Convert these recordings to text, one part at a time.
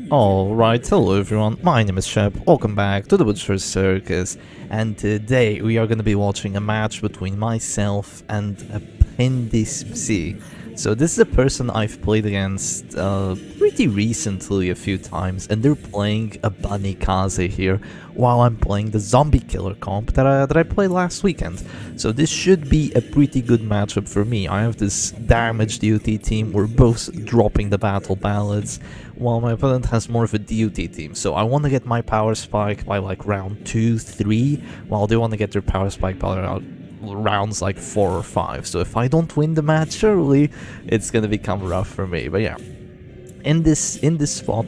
Alright, hello everyone, my name is Shep, welcome back to the Butcher's Circus, and today we are going to be watching a match between myself and Appendice. So this is a person I've played against pretty recently a few times, and they're playing a bunny kaze here, while I'm playing the zombie killer comp that I played last weekend. So this should be a pretty good matchup for me. I have this damage DOT team, we're both dropping the battle ballads, while my opponent has more of a DOT team. So I want to get my power spike by like round 2, 3, while they want to get their power spike by around rounds like 4 or 5. So if I don't win the match early, it's gonna become rough for me. But yeah, in this spot,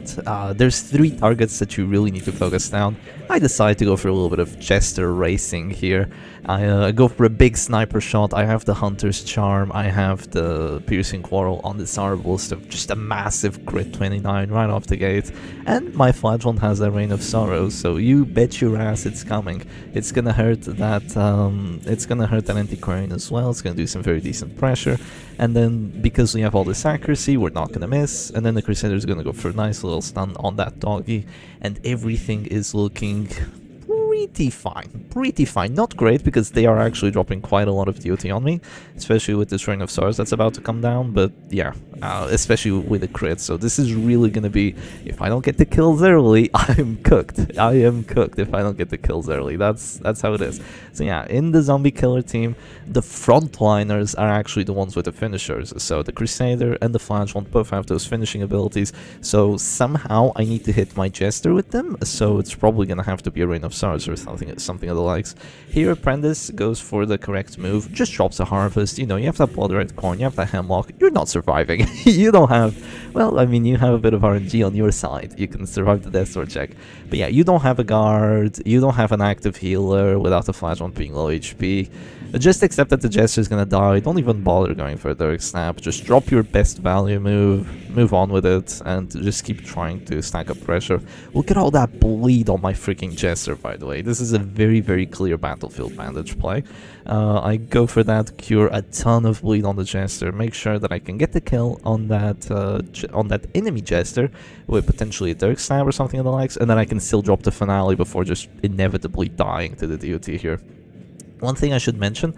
there's 3 targets that you really need to focus down. I decide to go for a little bit of Jester racing here. I go for a big sniper shot. I have the Hunter's Charm, I have the Piercing Quarrel on this Arbalist, of just a massive crit 29 right off the gate, and my Flagellant has a Reign of Sorrow, so you bet your ass it's coming. It's gonna hurt that antiquarian as well. It's gonna do some very decent pressure, and then because we have all this accuracy, we're not gonna miss, and then the Crusader is gonna go for a nice little stun on that doggy, and everything is looking pretty fine. Not great, because they are actually dropping quite a lot of DOT on me, especially with this Reign of Sorrows that's about to come down, but yeah, especially with the crit. So this is really gonna be, if I don't get the kills early, I'm cooked. I am cooked if I don't get the kills early. That's how it is. So yeah, in the zombie killer team, the frontliners are actually the ones with the finishers. So the Crusader and the Flagellant both have those finishing abilities, so somehow I need to hit my Jester with them, so it's probably gonna have to be a Reign of Sorrows or something of the likes. Here Apprentice goes for the correct move, just drops a Harvest. You know, you have that Blood Red Corn, you have that Hemlock, you're not surviving. You don't have, well, I mean, you have a bit of RNG on your side, you can survive the Death Sword check, but yeah, you don't have a guard, you don't have an active healer without the Flagellant being low HP. Just accept that the Jester is gonna die, don't even bother going for a Dirk Snap, just drop your best value move on with it, and just keep trying to stack up pressure. Look at all that bleed on my freaking Jester, by the way. This is a very clear battlefield bandage play. I go for that, cure a ton of bleed on the Jester, make sure that I can get the kill on that enemy Jester with potentially a Dirk Snap or something of the likes, and then I can still drop the finale before just inevitably dying to the DOT here. One thing I should mention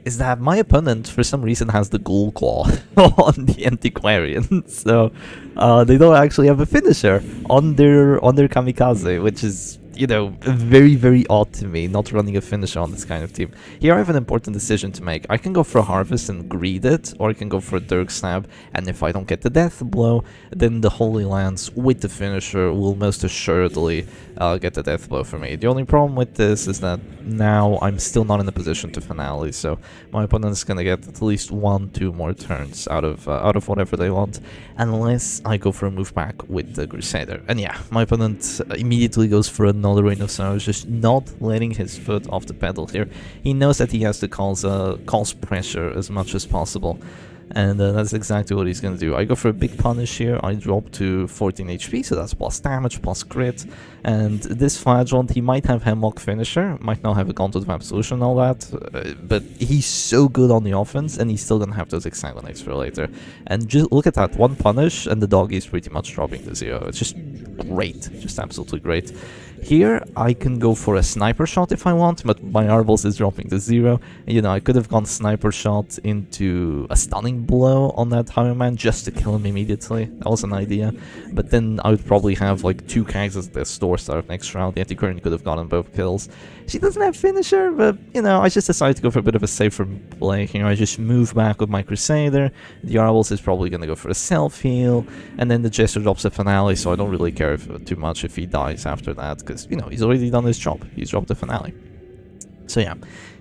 is that my opponent, for some reason, has the Ghoul Claw on the Antiquarian, so they don't actually have a finisher on their Kamikaze, which is, you know, very odd to me, not running a finisher on this kind of team. Here I have an important decision to make. I can go for a Harvest and greed it, or I can go for a Dirk Stab, and if I don't get the Death Blow, then the Holy Lance with the finisher will most assuredly get the Death Blow for me. The only problem with this is that now I'm still not in a position to finale, so my opponent is gonna get at least 1-2 more turns out of whatever they want, unless I go for a move back with the Crusader. And yeah, my opponent immediately goes for another Reign of Sorrows, just not letting his foot off the pedal here. He knows that he has to cause pressure as much as possible, and that's exactly what he's gonna do. I go for a big punish here, I drop to 14 HP, so that's plus damage, plus crit, and this Flagellant, he might have Hemlock finisher, might not have a Gauntlet of Absolution and all that, but he's so good on the offense, and he's still gonna have those Exsanguinates for later. And just look at that, one punish, and the doggy is pretty much dropping to 0. It's just great, just absolutely great. Here, I can go for a Sniper Shot if I want, but my Arbalist is dropping to 0. You know, I could have gone Sniper Shot into a Stunning Blow on that Highwayman just to kill him immediately. That was an idea. But then I would probably have like 2 Kags at the store start next round. The Antiquarian could have gotten both kills. She doesn't have finisher, but, you know, I just decided to go for a bit of a safer play here. I just move back with my Crusader. The Arbalist is probably going to go for a self-heal, and then the Jester drops a finale, so I don't really care too much if he dies after that, because, you know, he's already done his job. He's dropped the finale. So yeah,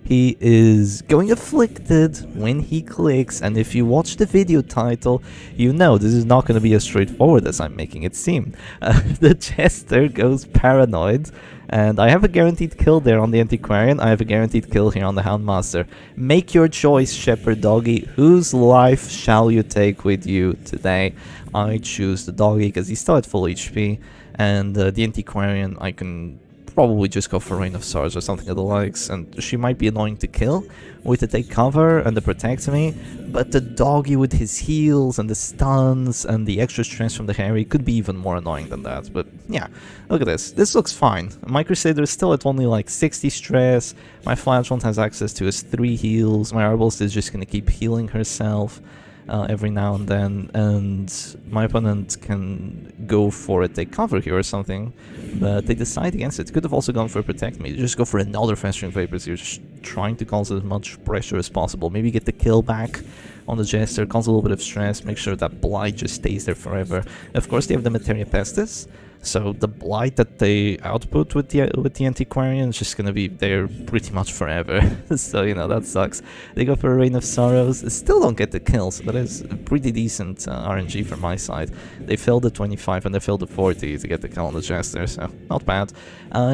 he is going afflicted when he clicks, and if you watch the video title, you know this is not going to be as straightforward as I'm making it seem. The Jester goes paranoid, and I have a guaranteed kill there on the Antiquarian. I have a guaranteed kill here on the Houndmaster. Make your choice, Shepherd Doggy. Whose life shall you take with you today? I choose the Doggy because he's still at full HP, and the Antiquarian, I can probably just go for Reign of Swords or something of the likes, and she might be annoying to kill with the take cover and the protect me, but the doggy with his heals and the stuns and the extra stress from the Harry could be even more annoying than that. But yeah, look at this. This looks fine. My Crusader is still at only like 60 stress. My Flagellant has access to his 3 heals. My Arbalest is just gonna keep healing herself every now and then, and my opponent can go for a take cover here or something, but they decide against it. Could have also gone for a protect me. Just go for another Festering Vapors here, just trying to cause as much pressure as possible. Maybe get the kill back on the Jester, cause a little bit of stress, make sure that Blight just stays there forever. Of course, they have the Materia Pestis, so the Blight that they output with the Antiquarian is just gonna be there pretty much forever. So, you know, that sucks. They go for a Reign of Sorrows, still don't get the kill, so that is pretty decent RNG from my side. They failed the 25 and they failed the 40 to get the kill on the Jester, so not bad.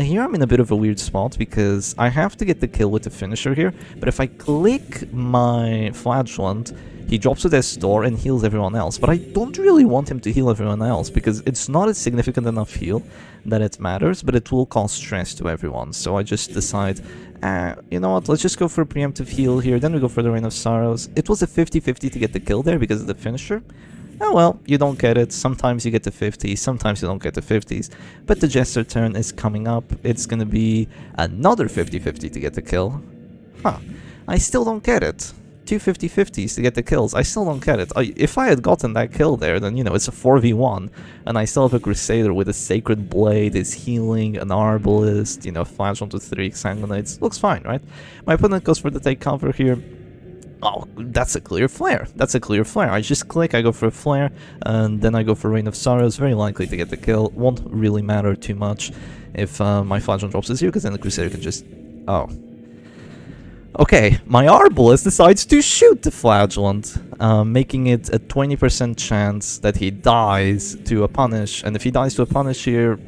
Here I'm in a bit of a weird spot because I have to get the kill with the finisher here, but if I click my Flagellant, he drops to their store and heals everyone else, but I don't really want him to heal everyone else because it's not a significant enough heal that it matters, but it will cause stress to everyone. So I just decide, you know what, let's just go for a preemptive heal here, then we go for the Reign of Sorrows. It was a 50-50 to get the kill there because of the finisher. Oh well, you don't get it. Sometimes you get the 50s, sometimes you don't get the 50s. But the Jester turn is coming up. It's gonna be another 50-50 to get the kill. Huh, I still don't get it. 2 50-50s to get the kills. I still don't get it. If I had gotten that kill there, then, you know, it's a 4v1, and I still have a Crusader with a Sacred Blade, is healing, an Arbalest, you know, Flash onto 3 Exsanguinates. Looks fine, right? My opponent goes for the take cover here. Oh, that's a clear flare. That's a clear flare. I just click, I go for a flare, and then I go for Reign of Sorrows. Very likely to get the kill. Won't really matter too much if my Flagellant drops to 0, because then the Crusader can just... Oh. Okay, my Arbalest decides to shoot the Flagellant, making it a 20% chance that he dies to a punish. And if he dies to a punish here,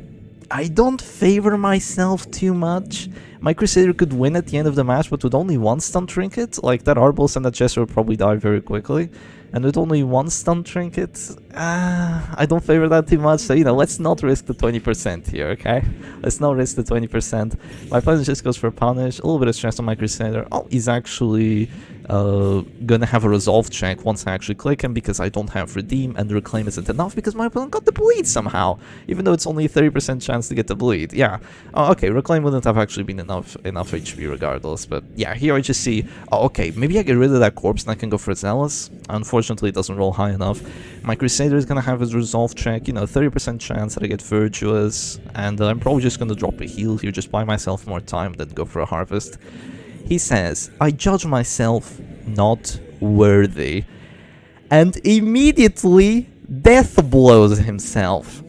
I don't favor myself too much. My Crusader could win at the end of the match, but with only 1 stun trinket, like that Arbalest and that Jester would probably die very quickly. And with only 1 stun trinket, I don't favor that too much. So, you know, let's not risk the 20% here, okay? Let's not risk the 20%. My opponent just goes for a punish, a little bit of stress on my Crusader. Oh, he's actually gonna have a resolve check once I actually click him, because I don't have redeem, and reclaim isn't enough because my opponent got the bleed somehow, even though it's only a 30% chance to get the bleed. Yeah, okay, reclaim wouldn't have actually been enough HP regardless, but yeah, here I just see, oh, okay, maybe I get rid of that corpse and I can go for Zealous. Unfortunately, it doesn't roll high enough. My Crusader is gonna have his resolve check, you know, 30% chance that I get Virtuous, and I'm probably just gonna drop a heal here, just buy myself more time than go for a harvest. He says, I judge myself not worthy, and immediately death blows himself.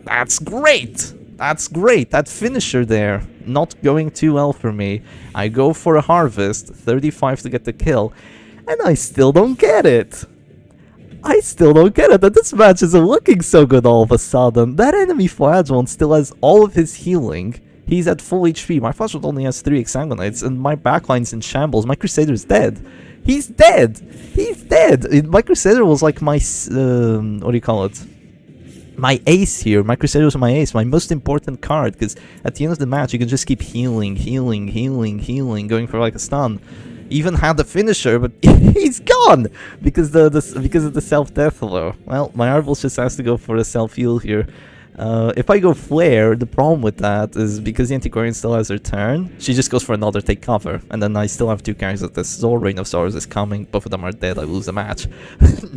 That's great! That's great! That finisher there, not going too well for me. I go for a harvest, 35 to get the kill, and I still don't get it. I still don't get it, that this match isn't looking so good all of a sudden. That enemy Flagellant still has all of his healing. He's at full HP. My Flagellant only has 3 Exsanguinates, and my backline's in shambles. My Crusader's dead. He's dead! He's dead! My Crusader was like my, what do you call it? My ace here. My Crusader was my ace, my most important card, because at the end of the match, you can just keep healing, going for like a stun. Even had the finisher, but he's gone! Because of the self-death blow. Well, my Arbalest just has to go for a self-heal here. If I go Flare, the problem with that is because the Antiquarian still has her turn, she just goes for another take cover, and then I still have 2 characters at this Zor, Reign of Sorrows is coming, both of them are dead, I lose the match.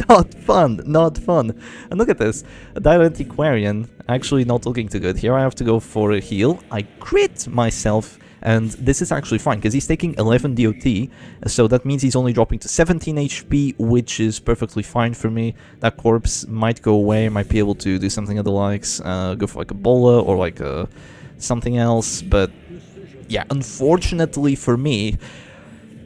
Not fun, not fun. And look at this, that Antiquarian actually not looking too good. Here I have to go for a heal, I crit myself, and this is actually fine, because he's taking 11 DOT, so that means he's only dropping to 17 HP, which is perfectly fine for me. That corpse might go away, might be able to do something of the likes, go for like a bola or like something else, but yeah, unfortunately for me,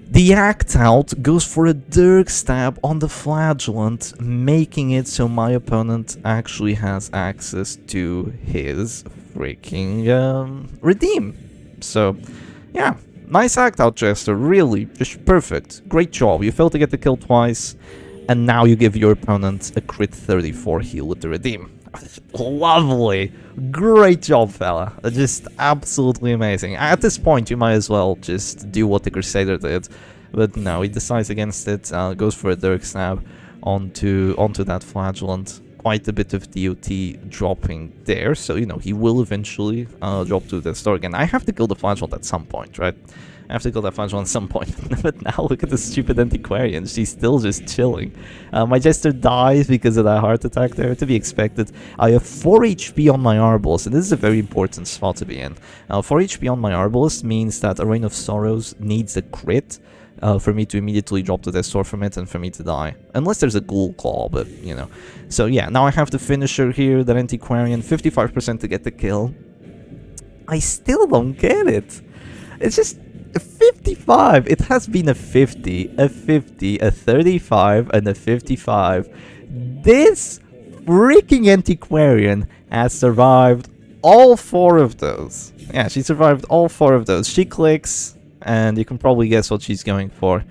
the act out goes for a Dirk stab on the Flagellant, making it so my opponent actually has access to his freaking redeem. So, yeah, nice act out, Jester, really, just perfect. Great job, you failed to get the kill twice, and now you give your opponent a crit 34 heal with the redeem. Lovely. Great job, fella. Just absolutely amazing. At this point, you might as well just do what the Crusader did. But no, he decides against it, goes for a Dirk Stab onto that Flagellant. Quite a bit of DOT dropping there, so, you know, he will eventually drop to the store again. I have to kill the Flagellant at some point, right? I have to kill that Flagellant at some point. But now look at the stupid antiquarian. She's still just chilling. My Jester dies because of that heart attack there, to be expected. I have 4 HP on my Arbalest, and this is a very important spot to be in. 4 HP on my Arbalest means that a Reign of Sorrows needs a crit for me to immediately drop to the store from it and for me to die. Unless there's a Ghoul Claw, but, you know. So yeah, now I have the finisher here, that antiquarian, 55% to get the kill. I still don't get it. It's just 55. It has been a 50, a 50, a 35, and a 55. This freaking antiquarian has survived all 4 of those. Yeah, she survived all 4 of those. She clicks, and you can probably guess what she's going for.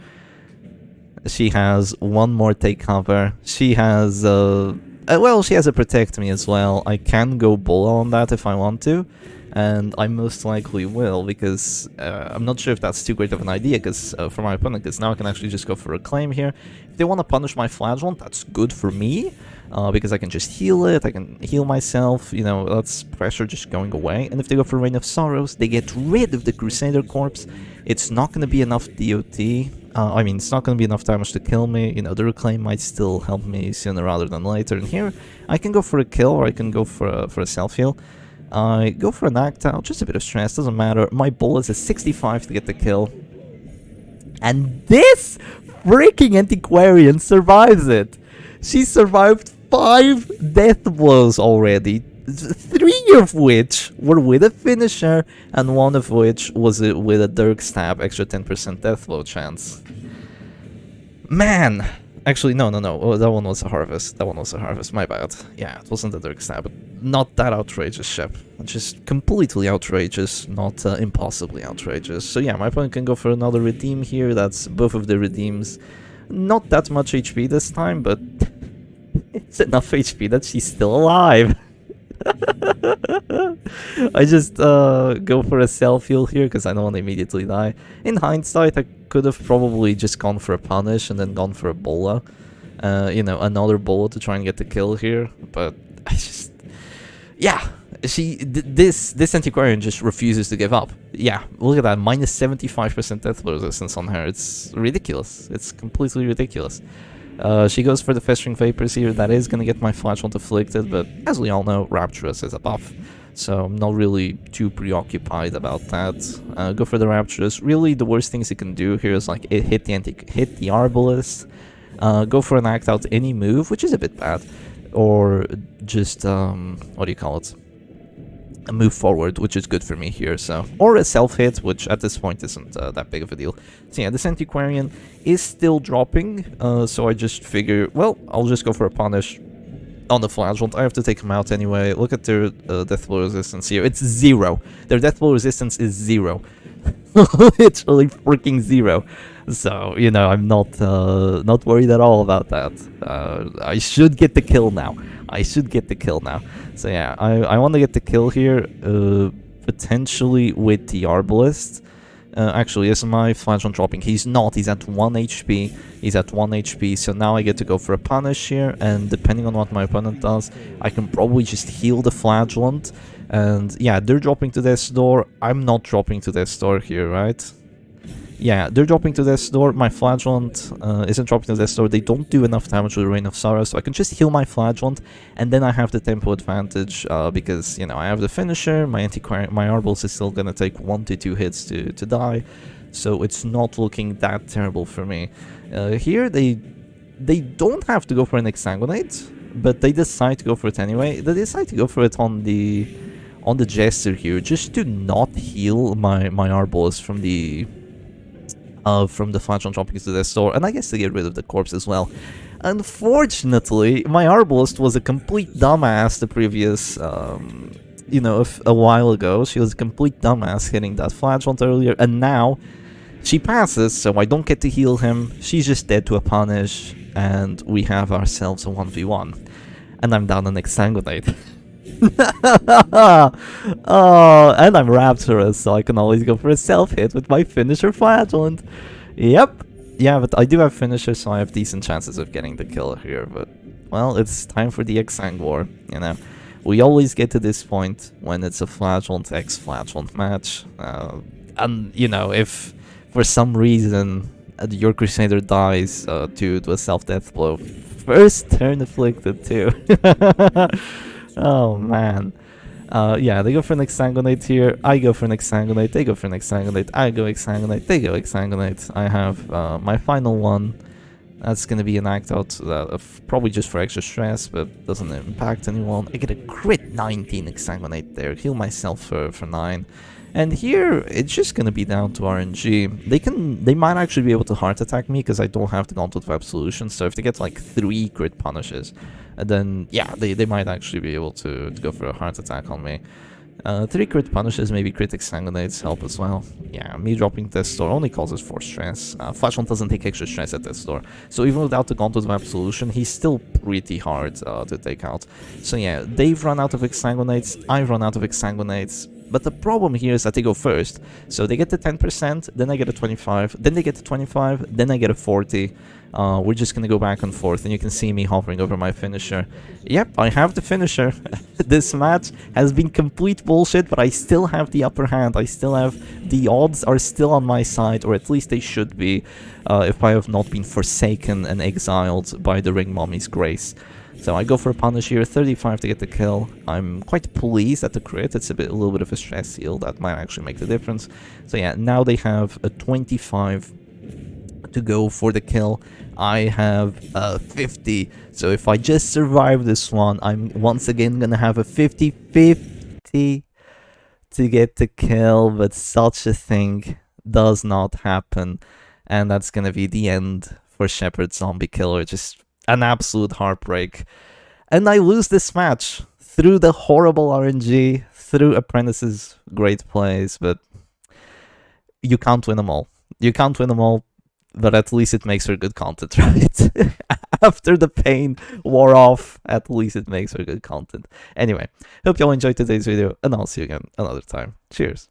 She has 1 more take cover. She has, well, she has a protect me as well. I can go bull on that if I want to. And I most likely will, because I'm not sure if that's too great of an idea for my opponent, because now I can actually just go for a claim here. If they want to punish my Flagellant, that's good for me, because I can just heal it, I can heal myself, you know, that's pressure just going away. And if they go for Reign of Sorrows, they get rid of the Crusader Corpse. It's not going to be enough DOT, I mean, it's not going to be enough damage to kill me, you know, the reclaim might still help me sooner rather than later. And here, I can go for a kill, or I can go for a self-heal. I go for an act out, just a bit of stress, doesn't matter. My bull is a 65 to get the kill. And this freaking antiquarian survives it. She survived 5 death blows already. 3 of which were with a finisher, and 1 of which was with a Dirk Stab, extra 10% death blow chance. Man! Actually, no. Oh, that one was a harvest. That one was a harvest. My bad. Yeah, it wasn't a Dirk Stab, but not that outrageous, Shep. Just completely outrageous, not impossibly outrageous. So yeah, my opponent can go for another redeem here. That's both of the redeems. Not that much HP this time, but it's enough HP that she's still alive. I just go for a self-heal here because I don't want to immediately die. In hindsight, I could have probably just gone for a punish and then gone for a bola. You know, another bola to try and get the kill here. But I just... yeah, this antiquarian just refuses to give up. Yeah, look at that, minus 75% death blow resistance on her. It's ridiculous. It's completely ridiculous. She goes for the Festering Vapors here. That is going to get my Flagellant afflicted, but as we all know, Rapturous is a buff, so I'm not really too preoccupied about that. Go for the Rapturous. Really, the worst things you can do here is like hit the Arbalest, go for an act out any move, which is a bit bad, or just what do you call it? A move forward, which is good for me here, so, or a self-hit, which at this point isn't that big of a deal. So yeah, this antiquarian is still dropping, so I just figure, well, I'll just go for a punish on the Flagellant. I have to take him out anyway. Look at their death blow resistance here. It's 0. Their death blow resistance is 0. Literally freaking 0. So, you know, I'm not worried at all about that. I should get the kill now. So yeah, I want to get the kill here, potentially with the Arbalest. Actually, is my Flagellant dropping? He's not. He's at 1 HP. He's at 1 HP, so now I get to go for a punish here, and depending on what my opponent does, I can probably just heal the Flagellant. And yeah, they're dropping to this door. I'm not dropping to this door here, right? Yeah, they're dropping to this door. My Flagellant isn't dropping to this door. They don't do enough damage with the Reign of Sorrow, so I can just heal my Flagellant, and then I have the tempo advantage because, you know, I have the finisher. My Arbalest is still gonna take 1 to 2 hits to die, so it's not looking that terrible for me. Here, they don't have to go for an Exsanguinate, but they decide to go for it anyway. They decide to go for it on the Jester here, just to not heal my Arbalest from the Flagellant dropping to this door, and I guess to get rid of the corpse as well. Unfortunately, my Arbalest was a complete dumbass the previous, you know, a while ago. She was a complete dumbass hitting that Flagellant earlier, and now she passes, so I don't get to heal him. She's just dead to a punish, and we have ourselves a 1v1. and I'm down an exsanguinate. Oh, and I'm rapturous, so I can always go for a self-hit with my finisher flagellant. Yep. Yeah, but I do have finisher, so I have decent chances of getting the kill here, but, well, it's time for the Exang War, you know. We always get to this point when it's a flagellant x flagellant match, and, you know, if for some reason your crusader dies due to a self-death blow, first turn afflicted too. Oh man. Yeah, they go for an exsanguinate here, I go for an exsanguinate, they go for an exsanguinate, I go exsanguinate, they go exsanguinate. I have my final one. That's gonna be an act out probably just for extra stress, but doesn't impact anyone. I get a crit 19 exsanguinate there, heal myself for 9. And here, it's just gonna be down to RNG. They might actually be able to heart attack me because I don't have the Gauntlet of Absolution. So if they get like 3 crit punishes, then yeah, they might actually be able to go for a heart attack on me. 3 crit punishes, maybe crit exsanguinates help as well. Yeah, me dropping Death's Door only causes 4 stress. Flashon doesn't take extra stress at Death's Door. So even without the Gauntlet of Absolution, he's still pretty hard to take out. So yeah, they've run out of exsanguinates, I've run out of exsanguinates. But the problem here is that they go first. So they get the 10%, then I get a 25, then they get the 25, then I get a 40. We're just gonna go back and forth, and you can see me hovering over my finisher. Yep, I have the finisher. This match has been complete bullshit, but I still have the upper hand. I still have... the odds are still on my side, or at least they should be, if I have not been forsaken and exiled by the Ring Mommy's grace. So I go for a punish here, 35 to get the kill. I'm quite pleased at the crit. It's a little bit of a stress heal that might actually make the difference. So yeah, now they have a 25 to go for the kill. I have 50. So if I just survive this one, I'm once again gonna have a 50-50 to get the kill, but such a thing does not happen. And that's gonna be the end for Shepherd Zombie Killer. Just an absolute heartbreak. And I lose this match through the horrible RNG, through Apprentice's great plays, but you can't win them all. You can't win them all, but at least it makes for good content, right? After the pain wore off, at least it makes for good content. Anyway, hope y'all enjoyed today's video, and I'll see you again another time. Cheers.